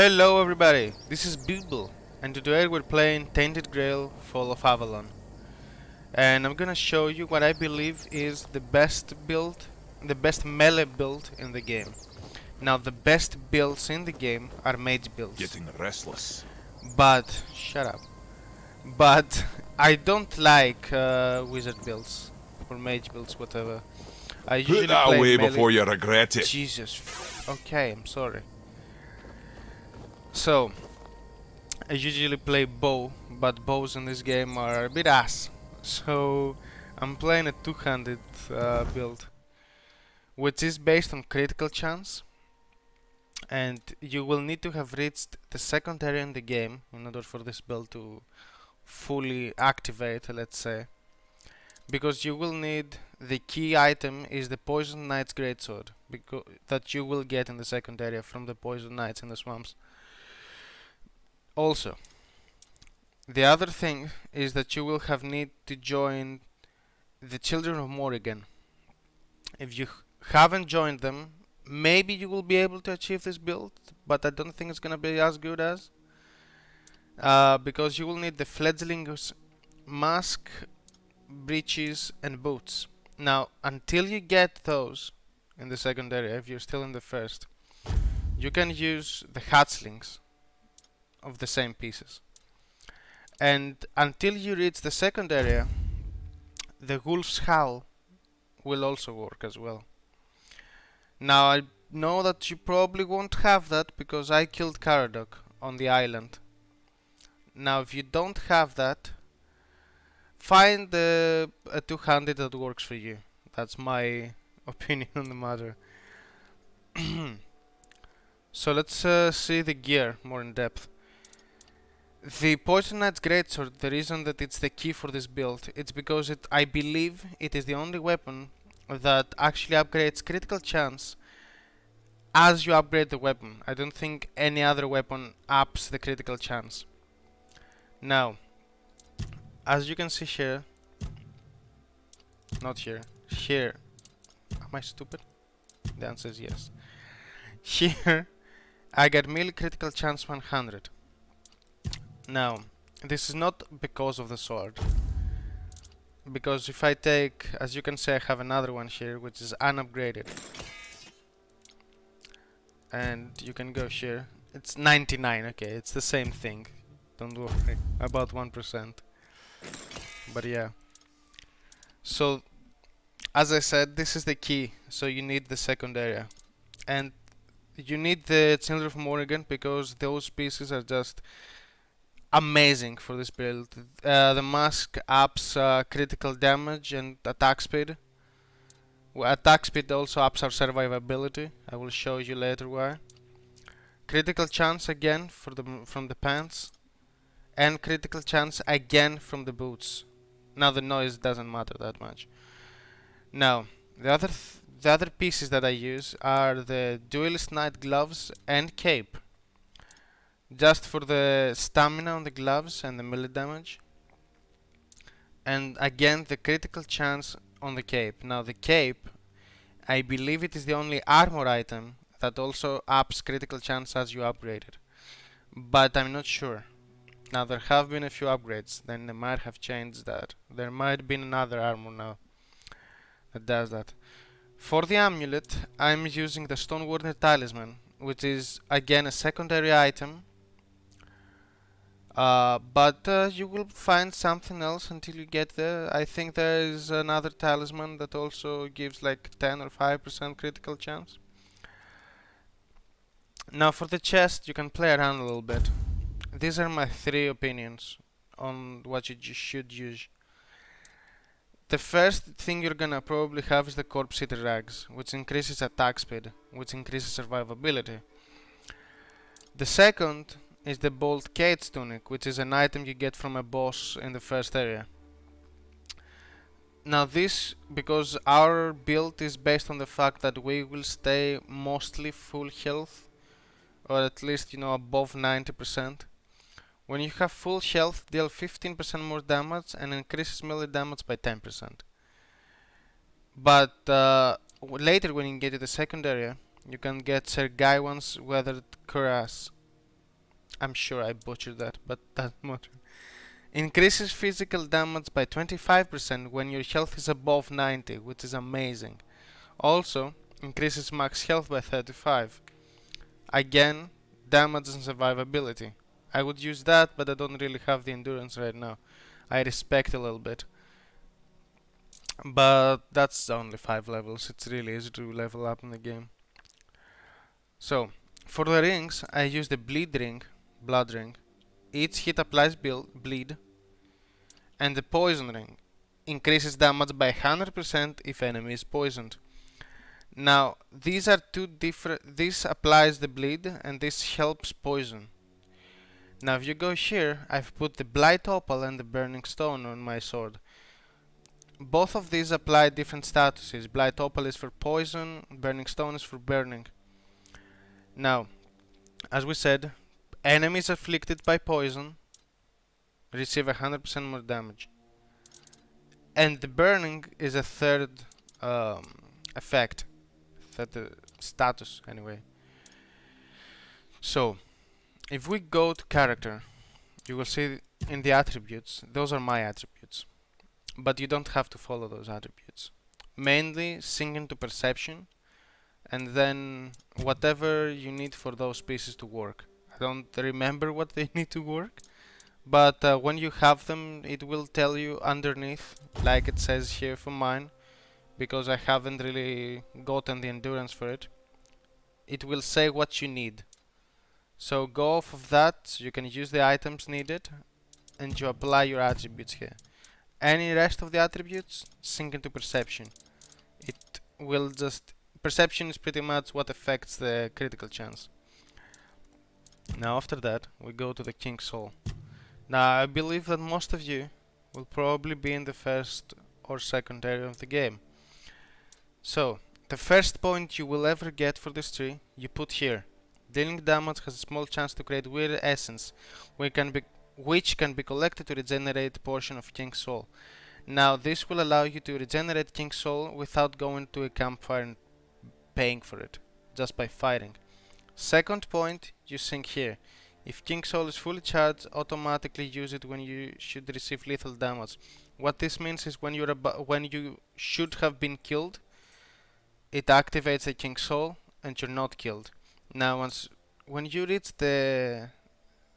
Hello everybody, this is Bibble, and today we're playing Tainted Grail Fall of Avalon. And I'm gonna show you what I believe is the best build, the best melee build in the game. Now the best builds in the game are mage builds. Getting restless. But, shut up. But I don't like wizard builds, or mage builds, whatever. I Put usually that play away melee. before you regret it. Jesus. Okay, I'm sorry. So, I usually play bow, but bows in this game are a bit ass. So I'm playing a two-handed build, which is based on critical chance, and you will need to have reached the second area in the game in order for this build to fully activate, let's say. Because you will need the key item is the Poison Knight's Greatsword, that you will get in the second area from the Poison Knights in the swamps. Also, the other thing is that you will have need to join the Children of Morrigan. If you haven't joined them, maybe you will be able to achieve this build, but I don't think it's gonna be as good as because you will need the Fledgling's mask, breeches, and boots. Now, until you get those in the second area, if you're still in the first, you can use the hatchlings of the same pieces. And until you reach the second area, the Wolf's Howl will also work as well. Now I know that you probably won't have that because I killed Caradoc on the island. Now if you don't have that, find a two-handed that works for you. That's my opinion on the matter. So let's see the gear more in depth. The Poison Knight's Greatsword, the reason that it's the key for this build, it's because I believe it is the only weapon that actually upgrades critical chance as you upgrade the weapon. I don't think any other weapon ups the critical chance. Now, as you can see here, not here, here, am I stupid? The answer is yes. Here, I get melee critical chance 100. Now, this is not because of the sword. Because if I take, as you can see, I have another one here which is unupgraded. And you can go here. It's 99, okay, it's the same thing. Don't worry, about 1%. But yeah. So, as I said, this is the key. So you need the second area. And you need the Children of Morrigan because those pieces are just amazing for this build. The mask ups critical damage and attack speed. Attack speed also ups our survivability. I will show you later why. Critical chance again from the pants, and critical chance again from the boots. Now the noise doesn't matter that much. Now the other pieces that I use are the Duelist Knight gloves and cape. Just for the stamina on the gloves and the melee damage. And again the critical chance on the cape. Now the cape, I believe it is the only armor item that also ups critical chance as you upgrade it. But I'm not sure. Now there have been a few upgrades, then they might have changed that. There might be another armor now that does that. For the amulet, I'm using the Stonewarder Talisman, which is again a secondary item. But you will find something else until you get there. I think there is another talisman that also gives like 10 or 5% critical chance. Now for the chest, you can play around a little bit. These are my 3 opinions on what you should use. The first thing you're gonna probably have is the Corpse Eater Rags, which increases attack speed, which increases survivability. The second is the Bolt Cage Tunic, which is an item you get from a boss in the first area. Now this, because our build is based on the fact that we will stay mostly full health, or at least, above 90%. When you have full health, deal 15% more damage and increases melee damage by 10%. But later when you get to the second area, you can get Sir Gaiwan's Weathered Cuirass, I'm sure I butchered that, but doesn't matter. Increases physical damage by 25% when your health is above 90, which is amazing. Also, increases max health by 35. Again, damage and survivability. I would use that, but I don't really have the endurance right now. I respect a little bit. But that's only 5 levels. It's really easy to level up in the game. So, for the rings, I use the blood ring. Each hit applies bleed, and the poison ring increases damage by 100% if enemy is poisoned. Now, these are two different. This applies the bleed, and this helps poison. Now, if you go here, I've put the blight opal and the burning stone on my sword. Both of these apply different statuses. Blight opal is for poison, burning stone is for burning. Now, as we said, enemies afflicted by poison receive 100% more damage. And the burning is a third effect, third status anyway. So, if we go to character, you will see in the attributes, those are my attributes. But you don't have to follow those attributes. Mainly sink into perception, and then whatever you need for those pieces to work. I don't remember what they need to work, but when you have them, it will tell you underneath, like it says here for mine, because I haven't really gotten the endurance for it. It will say what you need. So go off of that, you can use the items needed, and you apply your attributes here. Any rest of the attributes, sink into perception. It will just... Perception is pretty much what affects the critical chance. Now after that, we go to the King's Soul. Now I believe that most of you will probably be in the first or second area of the game. So, the first point you will ever get for this tree, you put here. Dealing damage has a small chance to create weird essence, which can be collected to regenerate a portion of King's Soul. Now this will allow you to regenerate King's Soul without going to a campfire and paying for it, just by fighting. Second point, you sink here. If King's Soul is fully charged, automatically use it when you should receive lethal damage. What this means is when you should have been killed, it activates the King's Soul and you're not killed. Now when you reach the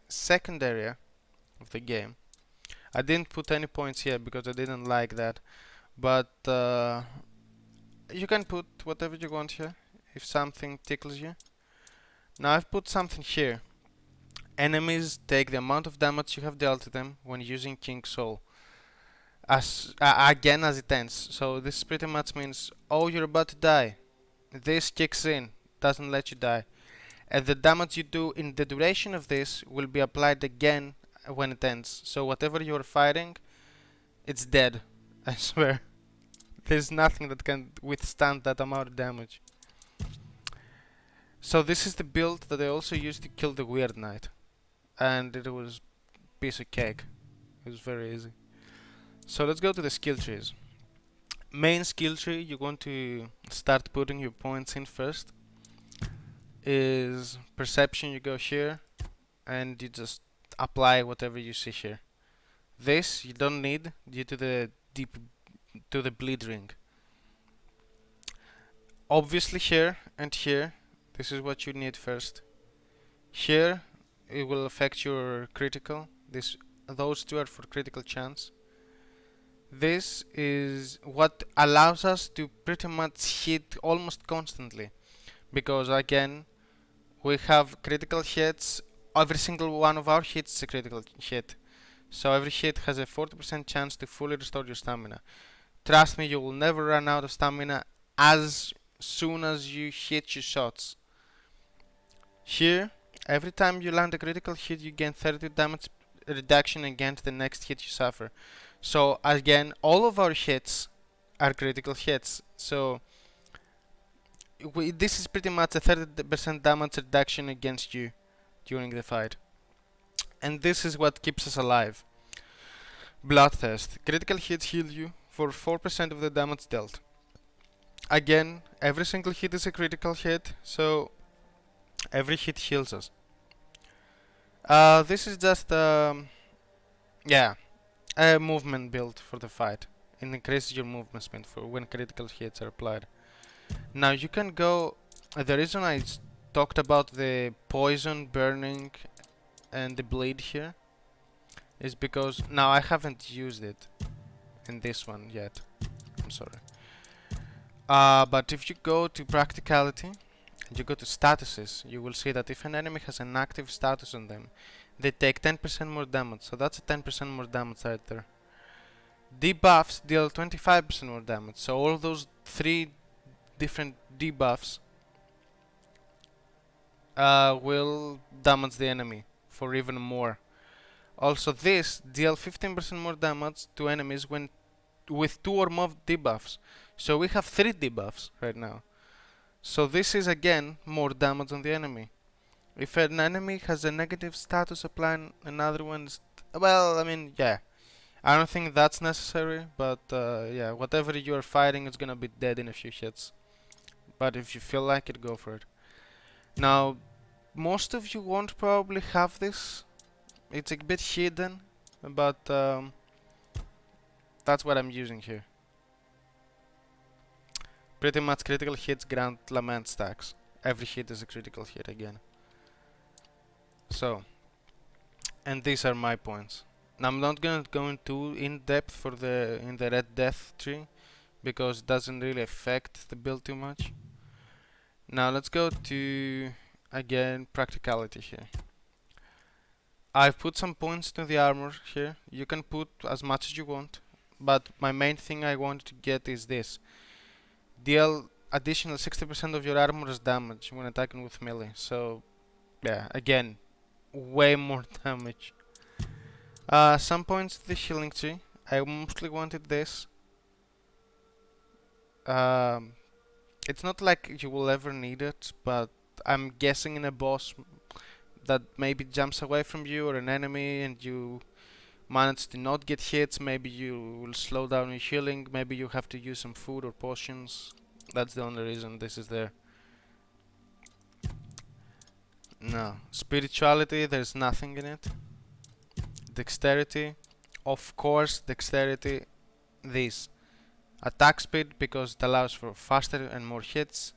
second area of the game, I didn't put any points here because I didn't like that, but you can put whatever you want here if something tickles you. Now I've put something here. Enemies take the amount of damage you have dealt to them when using King's Soul again as it ends. So this pretty much means, oh, you're about to die, this kicks in, doesn't let you die, and the damage you do in the duration of this will be applied again when it ends. So whatever you're fighting, it's dead. I swear. There's nothing that can withstand that amount of damage. So this is the build that I also used to kill the wyrdknight, and it was a piece of cake. It was very easy. So let's go to the skill trees. Main skill tree you want to start putting your points in first is perception. You go here and you just apply whatever you see here. This you don't need due to the bleed ring. Obviously here and here, this is what you need first. Here it will affect your critical. Those two are for critical chance. This is what allows us to pretty much hit almost constantly, because again we have critical hits. Every single one of our hits is a critical hit, so every hit has a 40% chance to fully restore your stamina. Trust me, you will never run out of stamina as soon as you hit your shots. Here, every time you land a critical hit, you gain 30 damage reduction against the next hit you suffer. So again, all of our hits are critical hits. So this is pretty much a 30% damage reduction against you during the fight. And this is what keeps us alive. Bloodthirst. Critical hits heal you for 4% of the damage dealt. Again, every single hit is a critical hit, so every hit heals us. This is just yeah, a movement build for the fight. It increases your movement speed for when critical hits are applied. Now you can go. The reason I talked about the poison, burning, and the bleed here is because now I haven't used it in this one yet. I'm sorry. But if you go to practicality and you go to statuses, you will see that if an enemy has an active status on them, they take 10% more damage. So that's a 10% more damage right there. Debuffs deal 25% more damage. So all those 3 different debuffs will damage the enemy for even more. Also, this deal 15% more damage to enemies when with 2 or more debuffs. So we have 3 debuffs right now. So this is again more damage on the enemy. If an enemy has a negative status applying another one's, well, I mean, yeah, I don't think that's necessary, but yeah, whatever you are fighting is gonna be dead in a few hits. But if you feel like it, go for it. Now, most of you won't probably have this. It's a bit hidden, but that's what I'm using here. Pretty much critical hits grant lament stacks. Every hit is a critical hit again. So, and these are my points. Now I'm not gonna go into in depth for the in the red death tree because it doesn't really affect the build too much. Now let's go to again practicality here. I've put some points to the armor here. You can put as much as you want, but my main thing I want to get is this. Deal additional 60% of your armor's damage when attacking with melee. So yeah, again, way more damage. Some points to the healing tree. I mostly wanted this. It's not like you will ever need it, but I'm guessing in a boss that maybe jumps away from you or an enemy and you manage to not get hits, maybe you will slow down your healing, maybe you have to use some food or potions. That's the only reason this is there. No. Spirituality, there's nothing in it. Dexterity, of course, dexterity, this. Attack speed because it allows for faster and more hits,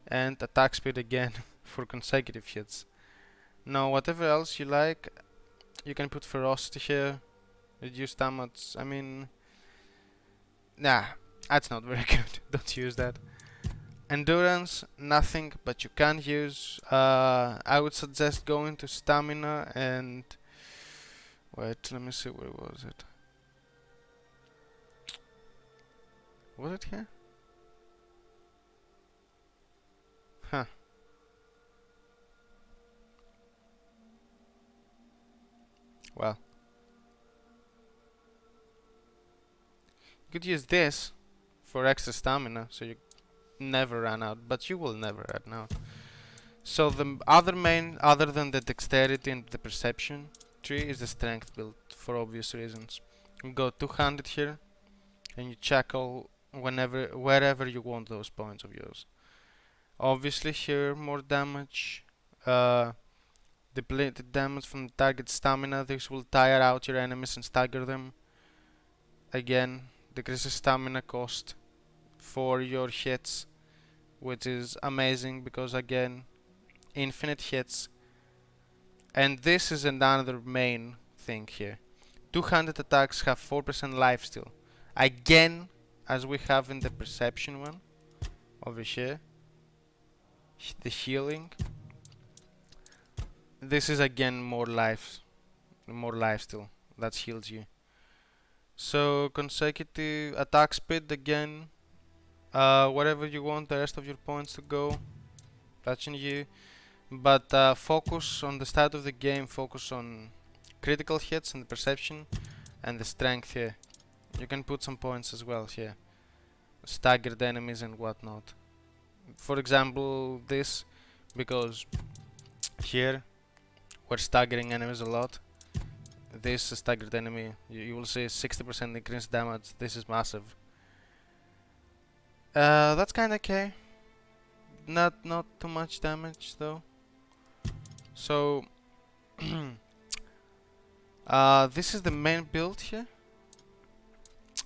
and attack speed again for consecutive hits. Now whatever else you like, you can put ferocity here, reduce damage. I mean, nah, that's not very good. Don't use that. Endurance, nothing, but you can use. I would suggest going to stamina and wait. Let me see, where was it? Was it here? Huh. Well, you could use this for extra stamina, so you never run out, but you will never run out. So the other main, other than the dexterity and the perception tree, is the strength build for obvious reasons. You go 200 here, and you check all wherever you want those points of yours. Obviously here more damage. Depleted damage from the target stamina. This will tire out your enemies and stagger them. Again, decreases stamina cost for your hits, which is amazing because again, infinite hits. And this is another main thing here. 200 attacks have 4% lifesteal. Again, as we have in the perception one over here, the healing. This is again more lifesteal that heals you. So consecutive attack speed again, wherever you want the rest of your points to go, that's on you. But focus on the start of the game, focus on critical hits and the perception and the strength here. You can put some points as well here, staggered enemies and whatnot. For example, this, because here we're staggering enemies a lot. This staggered enemy, you will see 60% increased damage. This is massive. That's kinda okay. Not too much damage though. So This is the main build here.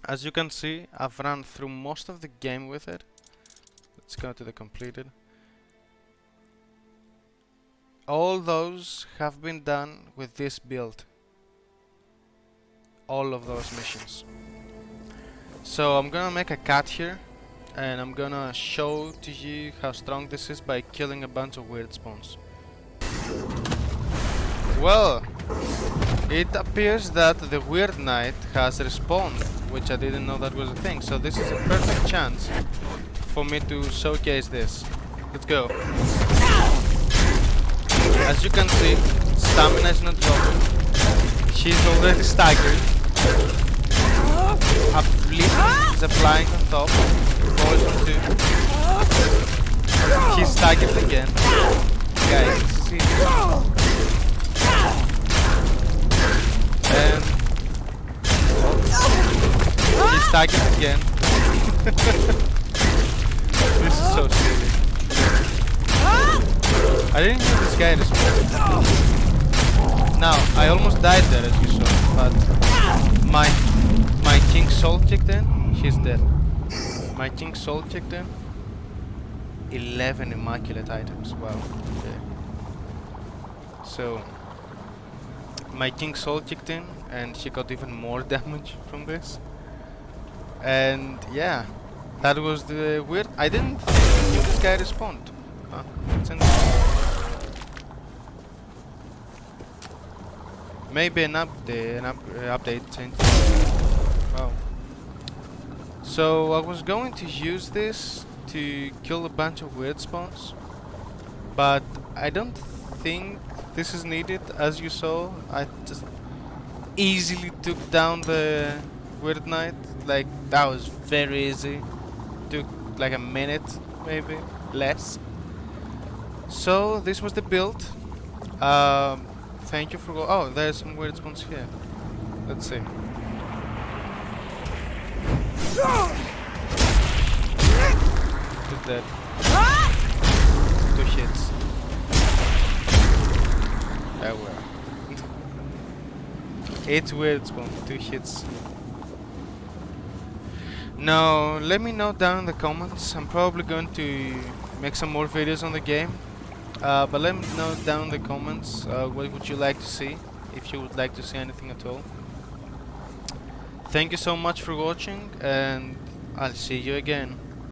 As you can see, I've run through most of the game with it. Let's go to the completed. All those have been done with this build. All of those missions. So I'm gonna make a cut here, and I'm gonna show to you how strong this is by killing a bunch of weird spawns. Well, it appears that the wyrdknight has respawned, which I didn't know that was a thing, so this is a perfect chance for me to showcase this. Let's go. As you can see, stamina is not dropping. She's already staggered. A blip is applying on top. Poison too. She's staggered again. Guys, this is easy. And she's staggered again. This is so silly. I didn't hear this guy respawn. Now, I almost died there as you saw, but my King's Soul kicked in, he's dead. My King's Soul kicked in. 11 immaculate items, wow. Okay. So, my King's Soul kicked in, and he got even more damage from this. And yeah, that was the weird. I didn't think this guy respawned. Huh? It's interesting. Maybe an update changed. Wow. So I was going to use this to kill a bunch of weird spawns, but I don't think this is needed. As you saw, I just easily took down the wyrdknight. Like, that was very easy. Took like a minute, maybe less. So this was the build. Thank you for oh, there's some weird spawns here. Let's see. He's dead. 2 hits. There we are. 8 weird spawn, 2 hits. Now, let me know down in the comments. I'm probably going to make some more videos on the game. But let me know down in the comments what would you like to see, if you would like to see anything at all. Thank you so much for watching, and I'll see you again.